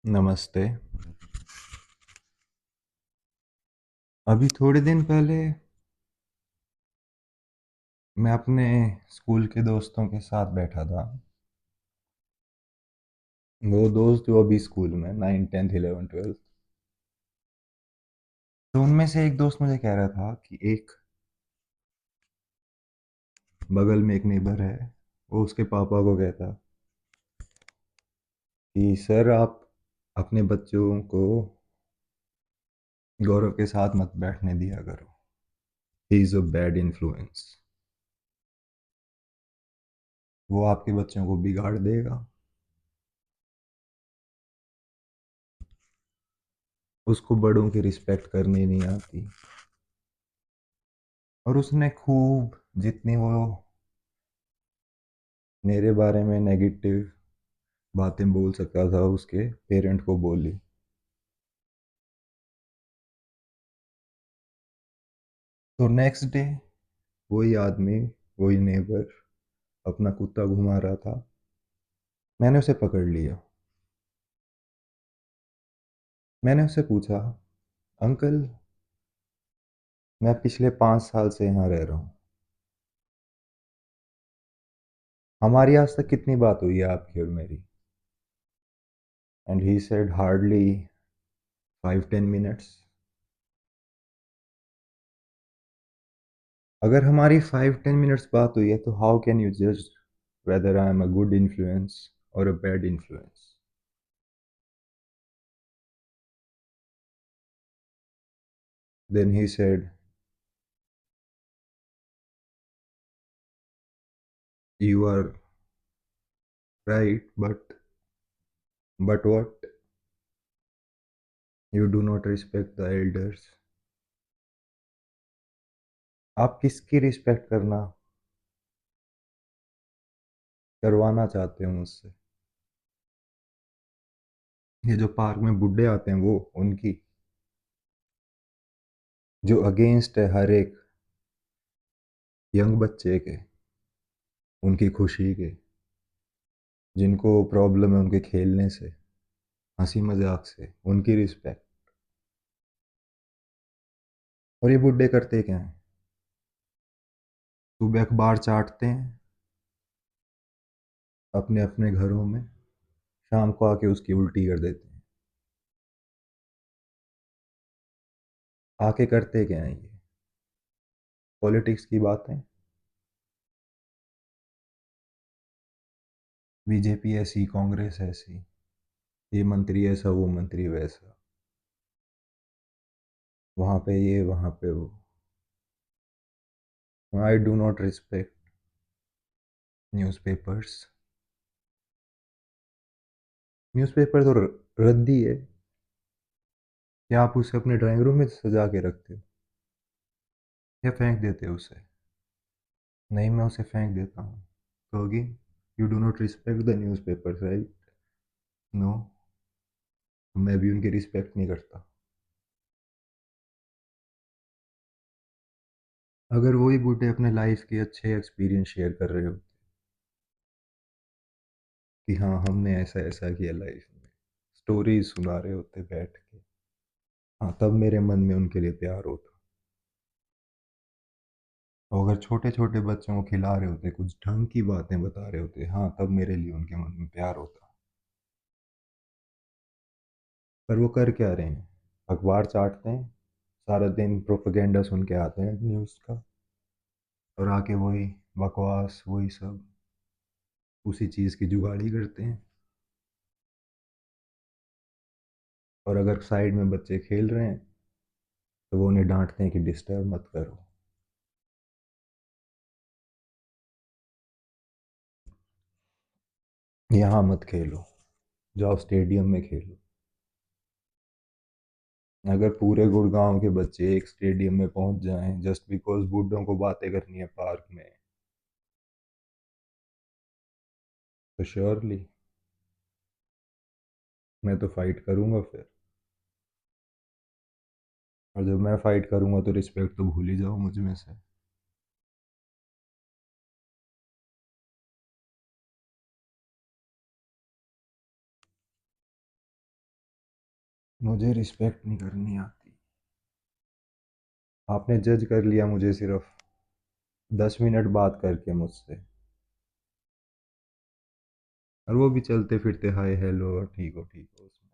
नमस्ते। अभी थोड़े दिन पहले मैं अपने स्कूल के दोस्तों के साथ बैठा था। वो दोस्त जो अभी स्कूल में 9 10th 11 12th। तो उनमें से एक दोस्त मुझे कह रहा था कि एक बगल में एक नेबर है। वो उसके पापा को कहता कि सर आप अपने बच्चों को गौरव के साथ मत बैठने दिया करो। He is a bad influence. वो आपके बच्चों को बिगाड़ देगा। उसको बड़ों की रिस्पेक्ट करनी नहीं आती। और उसने खूब जितनी वो मेरे बारे में नेगेटिव बातें बोल सकता था उसके पेरेंट को बोली। तो नेक्स्ट डे वही आदमी, वही नेबर अपना कुत्ता घुमा रहा था। मैंने उसे पकड़ लिया। मैंने उससे पूछा, अंकल मैं पिछले 5 साल से यहाँ रह रहा हूँ। हमारी आज तक कितनी बात हुई है आपकी और मेरी? And he said hardly 5 10 minutes. अगर हमारी 5 10 मिनट्स बात हुई है तो हाउ कैन यू जज whether I am a good influence और a bad influence? Then he said, you are right, but what? You do not respect the elders. आप किसकी रिस्पेक्ट करवाना चाहते हो मुझसे? ये जो पार्क में बुड्ढे आते हैं वो उनकी, जो अगेंस्ट है हर एक यंग बच्चे के, उनकी खुशी के, जिनको प्रॉब्लम है उनके खेलने से, हंसी मजाक से, उनकी रिस्पेक्ट। और ये बुड्ढे करते क्या हैं? सुबह अखबार चाटते हैं अपने अपने घरों में, शाम को आके उसकी उल्टी कर देते हैं। आके करते क्या हैं ये? पॉलिटिक्स की बातें। बीजेपी ऐसी, कांग्रेस ऐसी, ये मंत्री ऐसा, वो मंत्री वैसा, वहाँ पे ये, वहाँ पे वो। I do not respect newspapers. Newspaper तो रद्दी है। क्या आप उसे अपने ड्राइंग रूम में सजा के रखते हो या फेंक देते हो उसे? नहीं, मैं उसे फेंक देता हूँ। तो again, you do not respect the newspaper, right? No, मैं भी उनकी रिस्पेक्ट नहीं करता। अगर वही बूढ़े अपने लाइफ के अच्छे एक्सपीरियंस शेयर कर रहे होते कि हाँ हमने ऐसा ऐसा किया लाइफ में, स्टोरीज सुना रहे होते बैठ के, हाँ तब मेरे मन में उनके लिए प्यार होता। और अगर छोटे छोटे बच्चों को खिला रहे होते, कुछ ढंग की बातें बता रहे होते, हाँ तब मेरे लिए उनके मन में प्यार होता। पर वो कर क्या रहे हैं? अखबार चाटते हैं, सारा दिन प्रोपेगेंडा सुन के आते हैं न्यूज़ का, और आके वही बकवास, वही सब उसी चीज़ की जुगाड़ी करते हैं। और अगर साइड में बच्चे खेल रहे हैं तो वो उन्हें डांटते हैं कि डिस्टर्ब मत करो। यहाँ मत खेलो, जाओ स्टेडियम में खेलो। अगर पूरे गुड़गांव के बच्चे एक स्टेडियम में पहुंच जाएं जस्ट बिकॉज बूढ़ों को बातें करनी है पार्क में, तो श्योरली मैं तो फाइट करूंगा फिर। और जब मैं फाइट करूंगा तो रिस्पेक्ट तो भूल ही जाओ मुझ में से। मुझे रिस्पेक्ट नहीं करनी आती। आपने जज कर लिया मुझे सिर्फ 10 मिनट बात करके मुझसे, और वो भी चलते फिरते हाय हेलो और ठीक हो उसमें,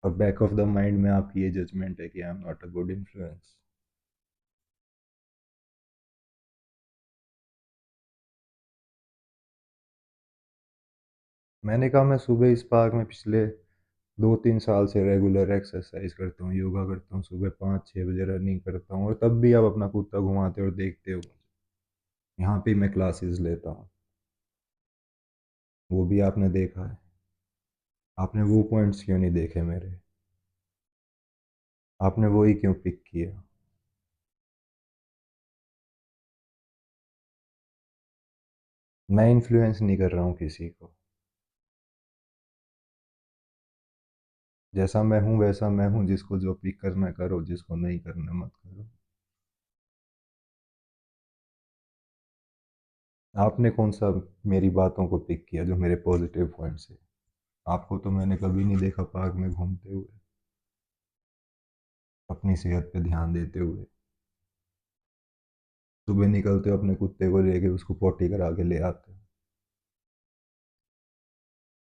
और बैक ऑफ द माइंड में आपकी ये जजमेंट है कि I am not a good influence. मैंने कहा मैं सुबह इस पार्क में पिछले 2-3 साल से रेगुलर एक्सरसाइज करता हूँ, योगा करता हूँ, सुबह 5-6 बजे रनिंग करता हूँ, और तब भी आप अपना कुत्ता घुमाते और देखते हो। यहाँ पे मैं क्लासेस लेता हूँ, वो भी आपने देखा है। आपने वो पॉइंट्स क्यों नहीं देखे मेरे? आपने वो ही क्यों पिक किया? मैं इन्फ्लुएंस नहीं कर रहा हूँ किसी को। जैसा मैं हूँ वैसा मैं हूँ, जिसको जो पिक करना करो, जिसको नहीं करना मत करो। आपने कौन सा मेरी बातों को पिक किया जो मेरे पॉजिटिव पॉइंट्स है? आपको तो मैंने कभी नहीं देखा पार्क में घूमते हुए, अपनी सेहत पे ध्यान देते हुए। सुबह निकलते हो अपने कुत्ते को लेके, उसको पोटी करा के ले आते हो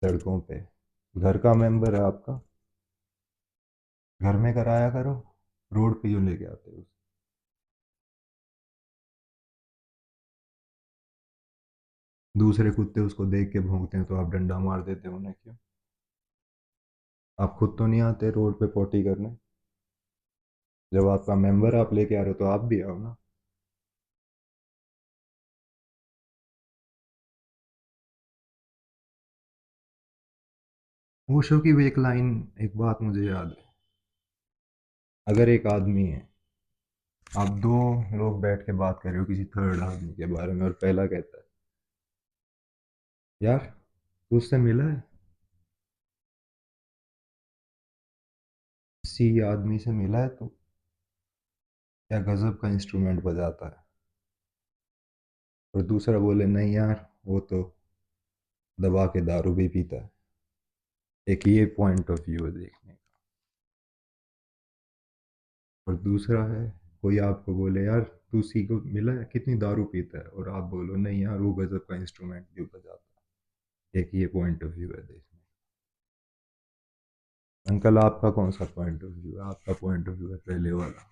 सड़कों पे। घर का मेंबर है आपका, घर में कराया करो, रोड पे क्यों लेके आते हो? दूसरे कुत्ते उसको देख के भौंकते हैं तो आप डंडा मार देते हो उन्हें, क्यों? आप खुद तो नहीं आते रोड पे पोटी करने? जब आपका मेंबर आप लेके आ रहे हो तो आप भी आओ ना। ओशो की भी एक लाइन, एक बात मुझे याद है। अगर एक आदमी है, आप दो लोग बैठ के बात कर रहे हो किसी थर्ड आदमी के बारे में, और पहला कहता है यार तू उससे मिला है, सी आदमी से मिला है तो क्या गजब का इंस्ट्रूमेंट बजाता है, और दूसरा बोले नहीं यार वो तो दबा के दारू भी पीता है। एक ये पॉइंट ऑफ व्यू है देखने का। और दूसरा है, कोई आपको बोले यार तू सी को मिला है कितनी दारू पीता है, और आप बोलो नहीं यार वो गजब का इंस्ट्रूमेंट भी बजाता है। एक ये पॉइंट ऑफ व्यू है देखने का। अंकल आपका कौन सा पॉइंट ऑफ व्यू है? आपका पॉइंट ऑफ व्यू है पहले वाला।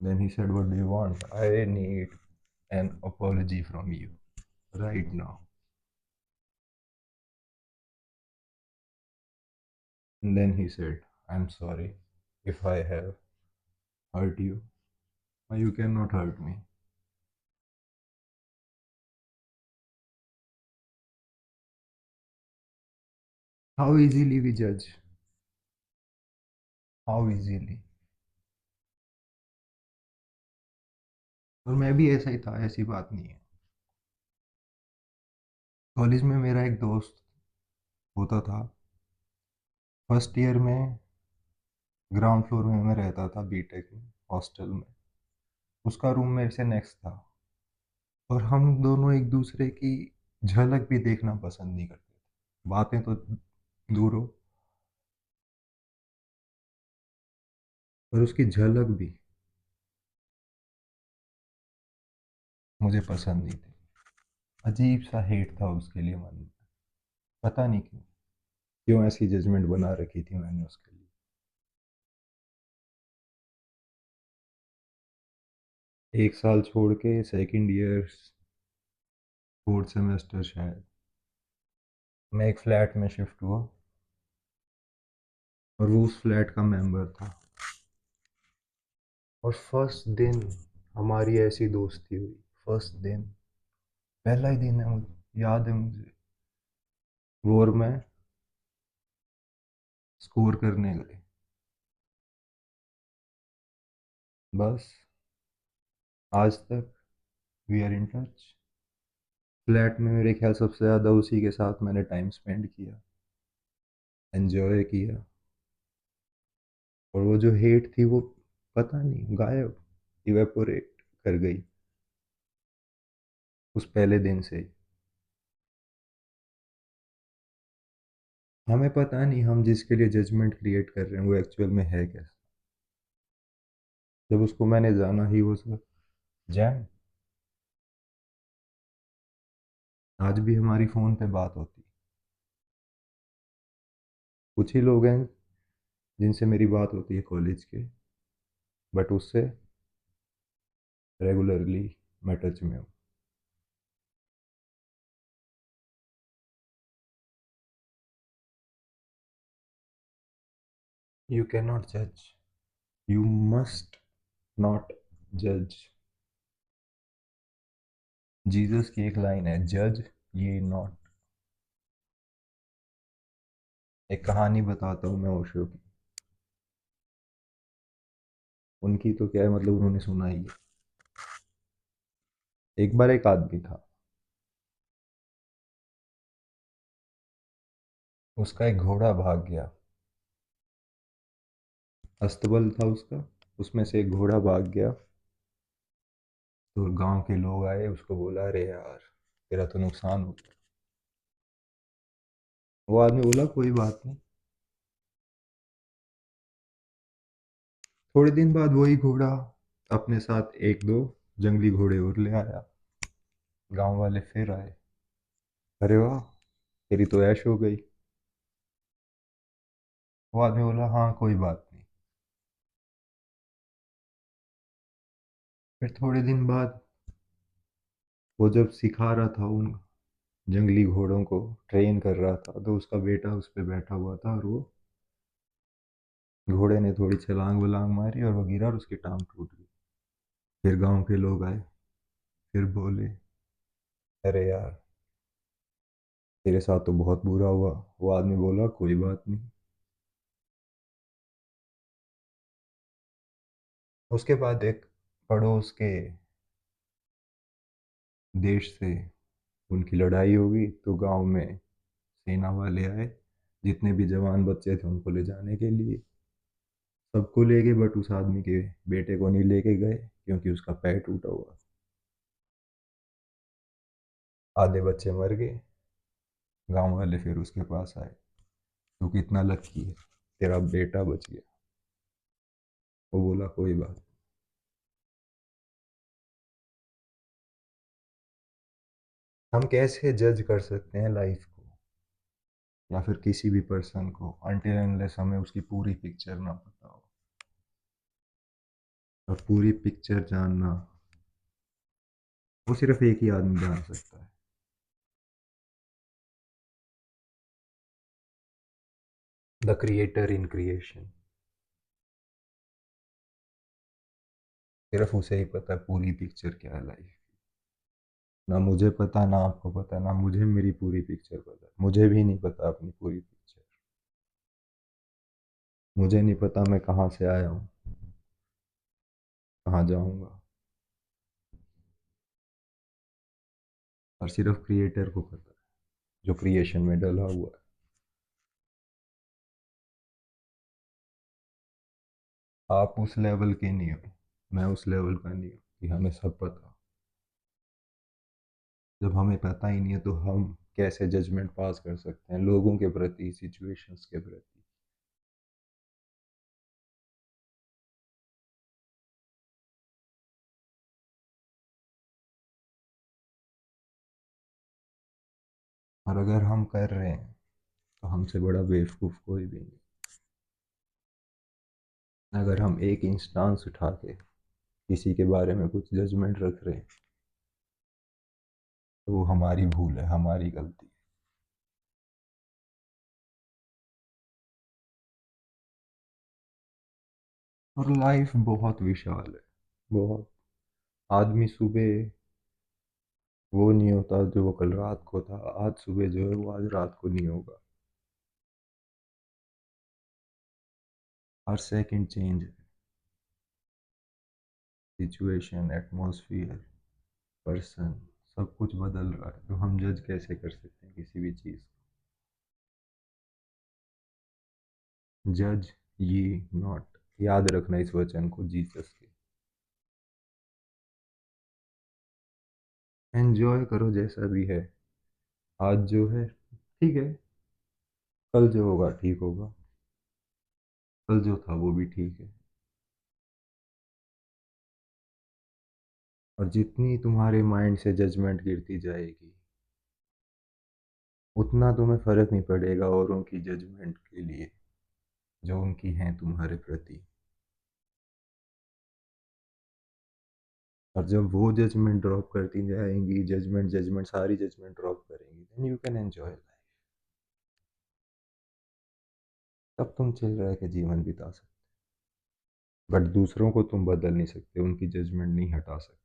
Then he said, what do you want? I need an apology from you right now. And then he said, I'm sorry if I have hurt you. You cannot hurt me. How easily we judge. How easily. और मैं भी ऐसा ही था, ऐसी बात नहीं है। College में मेरा एक दोस्त होता था। फर्स्ट ईयर में ग्राउंड फ्लोर में मैं रहता था बीटेक में, हॉस्टल में। उसका रूम मेरे से नेक्स्ट था, और हम दोनों एक दूसरे की झलक भी देखना पसंद नहीं करते थे। बातें तो दूर हो, पर उसकी झलक भी मुझे पसंद नहीं थी। अजीब सा हेट था उसके लिए मन में, पता नहीं क्यों, क्यों ऐसी जजमेंट बना रखी थी मैंने उसके लिए। 1 साल छोड़ के सेकंड ईयर फोर्थ सेमेस्टर शायद, मैं एक फ्लैट में शिफ्ट हुआ, और वो उस फ्लैट का मेंबर था। और फर्स्ट दिन हमारी ऐसी दोस्ती हुई। फर्स्ट दिन, पहला ही दिन है, मुझे याद है मुझे, वो और मैं स्कोर करने गए। बस आज तक we are in touch. Flat में मेरे ख्याल सबसे ज़्यादा उसी के साथ मैंने टाइम स्पेंड किया, एंजॉय किया। और वो जो हेट थी वो पता नहीं गायब, इवेपोरेट कर गई उस पहले दिन से ही। हमें पता नहीं हम जिसके लिए जजमेंट क्रिएट कर रहे हैं वो एक्चुअल में है कैसा। जब उसको मैंने जाना ही वो सब जैन, आज भी हमारी फ़ोन पे बात होती। कुछ ही लोग हैं जिनसे मेरी बात होती है कॉलेज के, बट उससे रेगुलरली मैं टच में हूँ। यू कैन नॉट जज, यू मस्ट नॉट जज। जीसस की एक लाइन है, जज ये नॉट। एक कहानी बताता हूँ मैं ओशो की। उनकी तो क्या है, मतलब उन्होंने सुना ही है। एक बार एक आदमी था, उसका एक घोड़ा भाग गया। अस्तबल था उसका, उसमें से एक घोड़ा भाग गया। तो गांव के लोग आए, उसको बोला अरे यार तेरा तो नुकसान हो गया। वो आदमी बोला कोई बात नहीं। थोड़े दिन बाद वही घोड़ा अपने साथ एक दो जंगली घोड़े और ले आया। गांव वाले फिर आए, अरे वाह तेरी तो ऐश हो गई। वो आदमी बोला हाँ कोई बात नहीं। फिर थोड़े दिन बाद वो जब सिखा रहा था उन जंगली घोड़ों को, ट्रेन कर रहा था, तो उसका बेटा उस पर बैठा हुआ था और वो घोड़े ने थोड़ी छलांग वलांग मारी और वो गिरा और उसकी टांग टूट गई। फिर गांव के लोग आए, फिर बोले अरे यार तेरे साथ तो बहुत बुरा हुआ। वो आदमी बोला कोई बात नहीं। उसके बाद एक पड़ोस के देश से उनकी लड़ाई होगी, तो गांव में सेना वाले आए, जितने भी जवान बच्चे थे उनको ले जाने के लिए। सबको ले गए बट उस आदमी के बेटे को नहीं लेके गए, क्योंकि उसका पैर टूटा हुआ। आधे बच्चे मर गए। गांव वाले फिर उसके पास आए, तू कितना लकी है, तेरा बेटा बच गया। वो बोला कोई बात। हम कैसे जज कर सकते हैं लाइफ को या फिर किसी भी पर्सन को, अनटिल अनलेस हमें उसकी पूरी पिक्चर ना पता हो। और पूरी पिक्चर जानना वो सिर्फ एक ही आदमी जान सकता है। The creator in creation. सिर्फ उसे ही पता है पूरी पिक्चर क्या है लाइफ। ना मुझे पता, ना आपको पता, ना मुझे मेरी पूरी पिक्चर पता। मुझे भी नहीं पता अपनी पूरी पिक्चर। मुझे नहीं पता मैं कहाँ से आया हूँ, कहाँ जाऊँगा। और सिर्फ क्रिएटर को पता है, जो क्रिएशन में डला हुआ है। आप उस लेवल के नहीं हो, मैं उस लेवल का नहीं हूँ कि हमें सब पता हो। जब हमें पता ही नहीं है तो हम कैसे जजमेंट पास कर सकते हैं लोगों के प्रति, सिचुएशंस के प्रति। और अगर हम कर रहे हैं तो हमसे बड़ा बेवकूफ़ कोई भी नहीं। अगर हम एक इंस्टांस उठा के किसी के बारे में कुछ जजमेंट रख रहे हैं तो वो हमारी भूल है, हमारी गलती है। और लाइफ बहुत विशाल है, बहुत। आदमी सुबह वो नहीं होता जो वो कल रात को था, आज सुबह जो है वो आज रात को नहीं होगा। हर सेकंड चेंज है, सिचुएशन, एटमॉस्फेयर, पर्सन, सब कुछ बदल रहा है। तो हम जज कैसे कर सकते हैं किसी भी चीज़ को। जज ये नॉट, याद रखना इस वचन को जीसस के। एंजॉय करो जैसा भी है। आज जो है ठीक है, कल जो होगा ठीक होगा। कल जो था वो भी ठीक है। और जितनी तुम्हारे माइंड से जजमेंट गिरती जाएगी, उतना तुम्हें फर्क नहीं पड़ेगा औरों की जजमेंट के लिए जो उनकी हैं तुम्हारे प्रति। और जब वो जजमेंट ड्रॉप करती जाएंगी, जजमेंट जजमेंट सारी जजमेंट ड्रॉप करेंगी, then you can enjoy life. तब तुम चिल रह के जीवन बिता सकते। बट दूसरों को तुम बदल नहीं सकते, उनकी जजमेंट नहीं हटा सकते।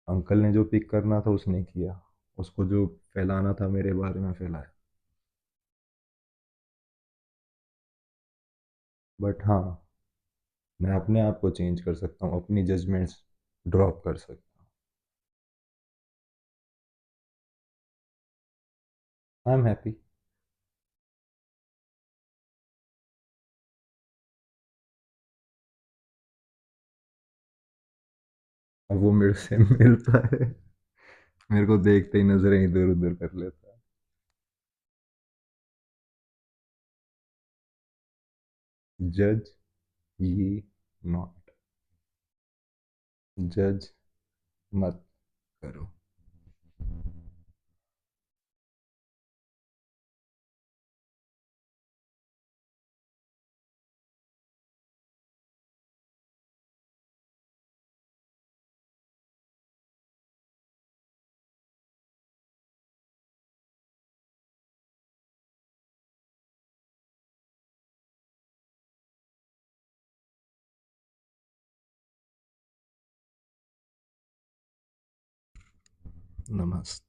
अंकल ने जो पिक करना था उसने किया, उसको जो फैलाना था मेरे बारे में फैलाया। बट हाँ, मैं अपने आप को चेंज कर सकता हूँ, अपनी जजमेंट्स ड्रॉप कर सकता हूँ। I am happy. अब वो मेरे से मिलता है, मेरे को देखते ही नजरें इधर उधर कर लेता है। जज ये नॉट, जज मत करो। नमस्ते।